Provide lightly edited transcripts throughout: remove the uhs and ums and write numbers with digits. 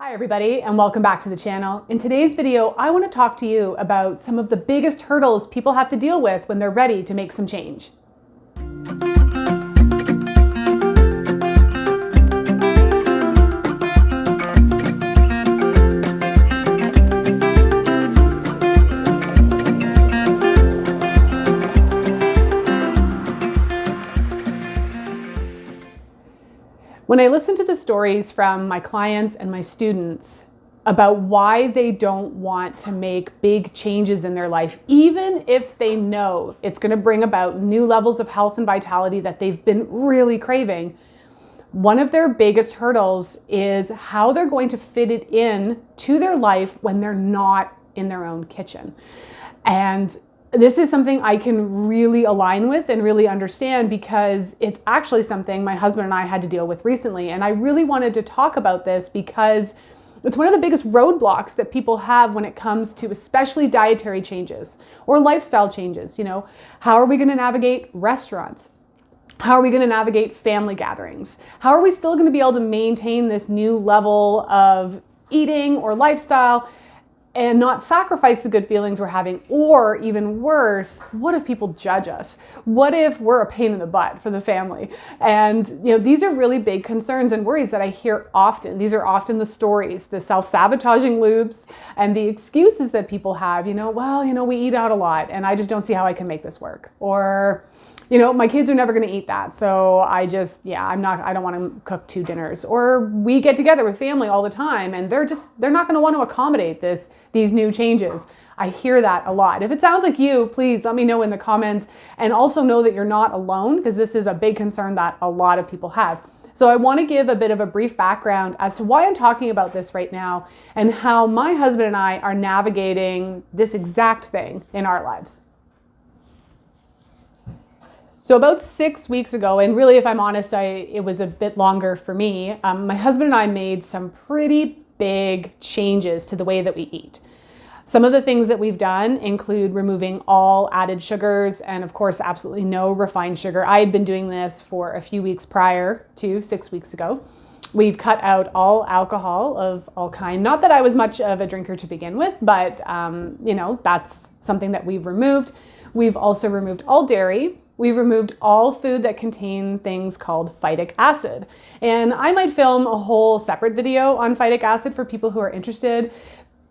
Hi everybody, and welcome back to the channel. In today's video, I want to talk to you about some of the biggest hurdles people have to deal with when they're ready to make some change. When I listen to the stories from my clients and my students about why they don't want to make big changes in their life, even if they know it's going to bring about new levels of health and vitality that they've been really craving, one of their biggest hurdles is how they're going to fit it in to their life when they're not in their own kitchen. And this is something I can really align with and really understand because it's actually something my husband and I had to deal with recently. And I really wanted to talk about this because it's one of the biggest roadblocks that people have when it comes to especially dietary changes or lifestyle changes. You know, how are we going to navigate restaurants? How are we going to navigate family gatherings? How are we still going to be able to maintain this new level of eating or lifestyle and not sacrifice the good feelings we're having? Or even worse, what if people judge us? What if we're a pain in the butt for the family? And you know, these are really big concerns and worries that I hear often. These are often the stories, the self-sabotaging loops and the excuses that people have. We eat out a lot and I just don't see how I can make this work. Or, my kids are never going to eat that. So I don't want to cook 2 dinners. Or we get together with family all the time and they're not going to want to accommodate these new changes. I hear that a lot. If it sounds like you, please let me know in the comments, and also know that you're not alone, because this is a big concern that a lot of people have. So I want to give a bit of a brief background as to why I'm talking about this right now and how my husband and I are navigating this exact thing in our lives. So about 6 weeks ago, and really, if I'm honest, it was a bit longer for me, my husband and I made some pretty big changes to the way that we eat. Some of the things that we've done include removing all added sugars and, of course, absolutely no refined sugar. I had been doing this for a few weeks prior to 6 weeks ago. We've cut out all alcohol of all kind. Not that I was much of a drinker to begin with, but, that's something that we've removed. We've also removed all dairy. We've removed all food that contain things called phytic acid. And I might film a whole separate video on phytic acid for people who are interested.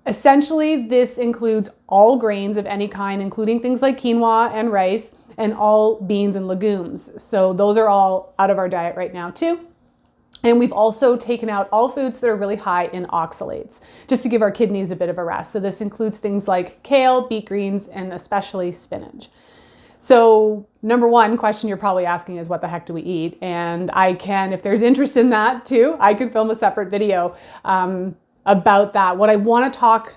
Essentially, this includes all grains of any kind, including things like quinoa and rice, and all beans and legumes. So those are all out of our diet right now too. And we've also taken out all foods that are really high in oxalates, just to give our kidneys a bit of a rest. So this includes things like kale, beet greens, and especially spinach. So number one question you're probably asking is, what the heck do we eat? And I can, if there's interest in that too, I could film a separate video about that. What I want to talk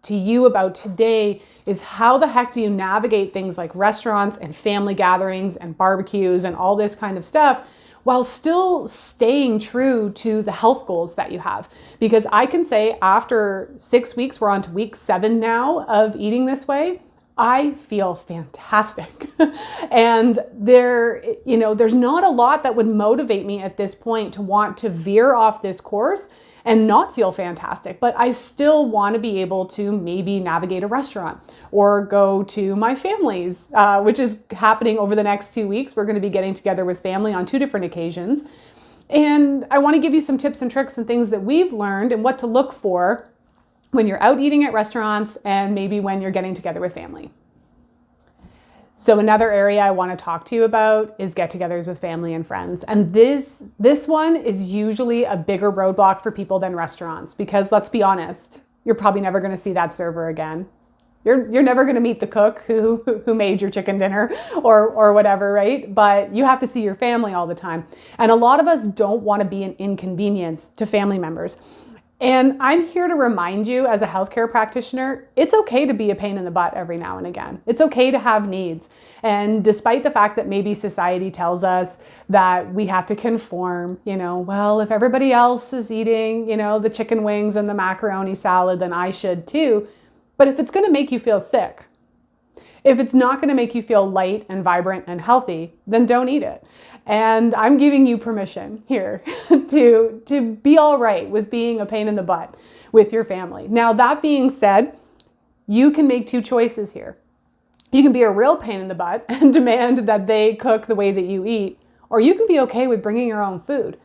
to you about today is how the heck do you navigate things like restaurants and family gatherings and barbecues and all this kind of stuff while still staying true to the health goals that you have. Because I can say after 6 weeks, we're on to week 7 now of eating this way, I feel fantastic. And there's not a lot that would motivate me at this point to want to veer off this course and not feel fantastic. But I still want to be able to maybe navigate a restaurant or go to my family's, which is happening over the next 2 weeks. We're going to be getting together with family on 2 different occasions. And I want to give you some tips and tricks and things that we've learned and what to look for when you're out eating at restaurants and maybe when you're getting together with family. So another area I want to talk to you about is get-togethers with family and friends. And this one is usually a bigger roadblock for people than restaurants, because let's be honest, you're probably never going to see that server again. You're never going to meet the cook who made your chicken dinner or whatever, right? But you have to see your family all the time. And a lot of us don't want to be an inconvenience to family members. And I'm here to remind you, as a healthcare practitioner, it's okay to be a pain in the butt every now and again. It's okay to have needs. And despite the fact that maybe society tells us that we have to conform, if everybody else is eating, the chicken wings and the macaroni salad, then I should too. But if it's going to make you feel sick, If it's not going to make you feel light and vibrant and healthy, then don't eat it. And I'm giving you permission here to be all right with being a pain in the butt with your family. Now, that being said, you can make two choices here. You can be a real pain in the butt and demand that they cook the way that you eat, or you can be okay with bringing your own food.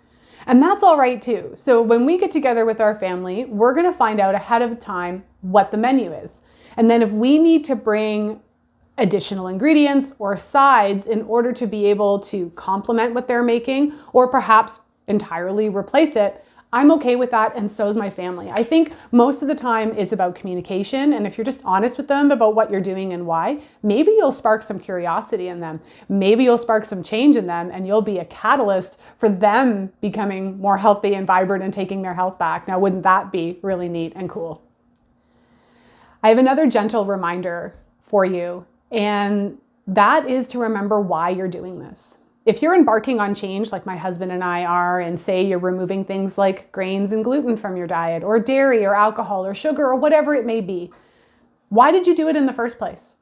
And that's all right too. So when we get together with our family, we're going to find out ahead of time what the menu is. And then if we need to bring additional ingredients or sides in order to be able to complement what they're making, or perhaps entirely replace it, I'm okay with that, and so is my family. I think most of the time it's about communication, and if you're just honest with them about what you're doing and why, maybe you'll spark some curiosity in them. Maybe you'll spark some change in them, and you'll be a catalyst for them becoming more healthy and vibrant and taking their health back. Now, wouldn't that be really neat and cool? I have another gentle reminder for you, and that is to remember why you're doing this. If you're embarking on change like my husband and I are, and say you're removing things like grains and gluten from your diet, or dairy or alcohol or sugar or whatever it may be, why did you do it in the first place?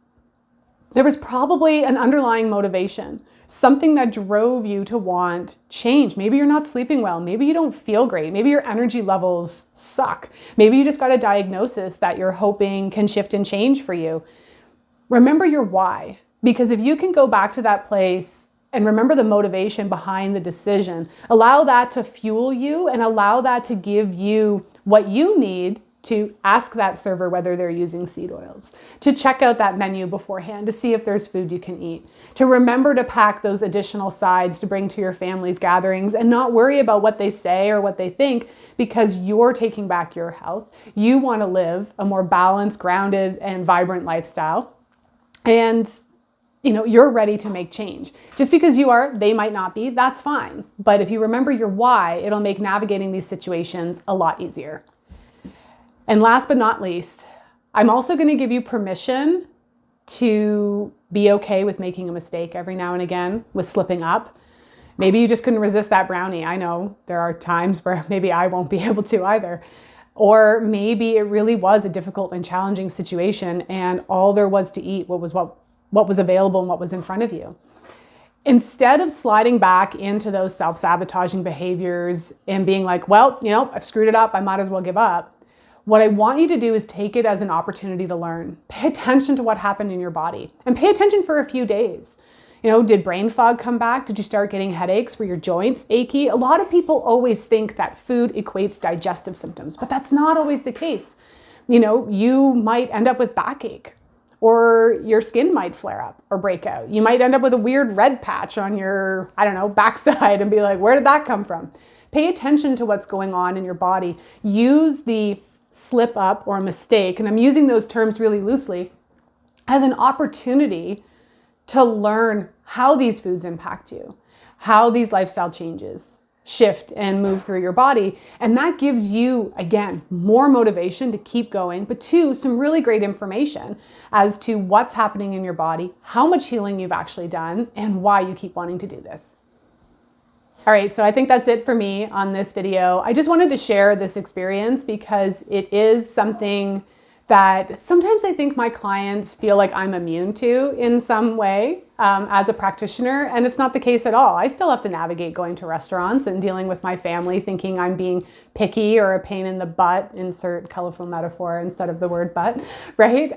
There was probably an underlying motivation, something that drove you to want change. Maybe you're not sleeping well. Maybe you don't feel great. Maybe your energy levels suck. Maybe you just got a diagnosis that you're hoping can shift and change for you. Remember your why, because if you can go back to that place and remember the motivation behind the decision, allow that to fuel you and allow that to give you what you need to ask that server whether they're using seed oils, to check out that menu beforehand to see if there's food you can eat, to remember to pack those additional sides to bring to your family's gatherings and not worry about what they say or what they think, because you're taking back your health. You want to live a more balanced, grounded, and vibrant lifestyle. And you're ready to make change. Just because you are, they might not be, that's fine. But if you remember your why, it'll make navigating these situations a lot easier. And last but not least, I'm also going to give you permission to be okay with making a mistake every now and again, with slipping up. Maybe you just couldn't resist that brownie. I know there are times where maybe I won't be able to either. Or maybe it really was a difficult and challenging situation and all there was to eat what was available and what was in front of you. Instead of sliding back into those self-sabotaging behaviors and being like, well, I've screwed it up, I might as well give up. What I want you to do is take it as an opportunity to learn. Pay attention to what happened in your body and pay attention for a few days. Did brain fog come back? Did you start getting headaches? Were your joints achy? A lot of people always think that food equates digestive symptoms, but that's not always the case. You might end up with backache, or your skin might flare up or break out. You might end up with a weird red patch on your, backside and be like, where did that come from? Pay attention to what's going on in your body. Use the slip up or mistake, and I'm using those terms really loosely, as an opportunity to learn how these foods impact you, how these lifestyle changes shift and move through your body. And that gives you, again, more motivation to keep going, but two, some really great information as to what's happening in your body, how much healing you've actually done, and why you keep wanting to do this. All right, so I think that's it for me on this video. I just wanted to share this experience because it is something that sometimes I think my clients feel like I'm immune to in some way as a practitioner, and it's not the case at all. I still have to navigate going to restaurants and dealing with my family thinking I'm being picky or a pain in the butt, insert colorful metaphor instead of the word butt, right?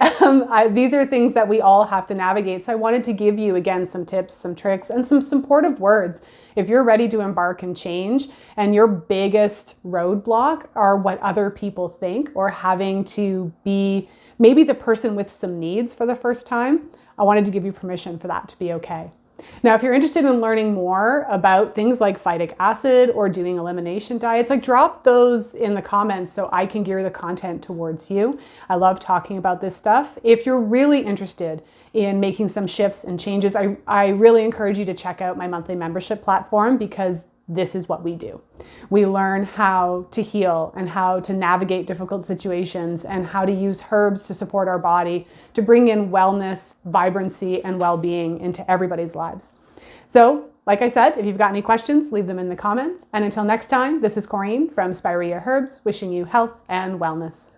These are things that we all have to navigate. So I wanted to give you, again, some tips, some tricks, and some supportive words. If you're ready to embark and change, and your biggest roadblock are what other people think, or having to be maybe the person with some needs for the first time, I wanted to give you permission for that to be okay. Now, if you're interested in learning more about things like phytic acid or doing elimination diets, drop those in the comments so I can gear the content towards you. I love talking about this stuff. If you're really interested in making some shifts and changes, I really encourage you to check out my monthly membership platform, because this is what we do. We learn how to heal and how to navigate difficult situations and how to use herbs to support our body to bring in wellness, vibrancy, and well-being into everybody's lives. So, like I said, if you've got any questions, leave them in the comments. And until next time, this is Corinne from Spirea Herbs, wishing you health and wellness.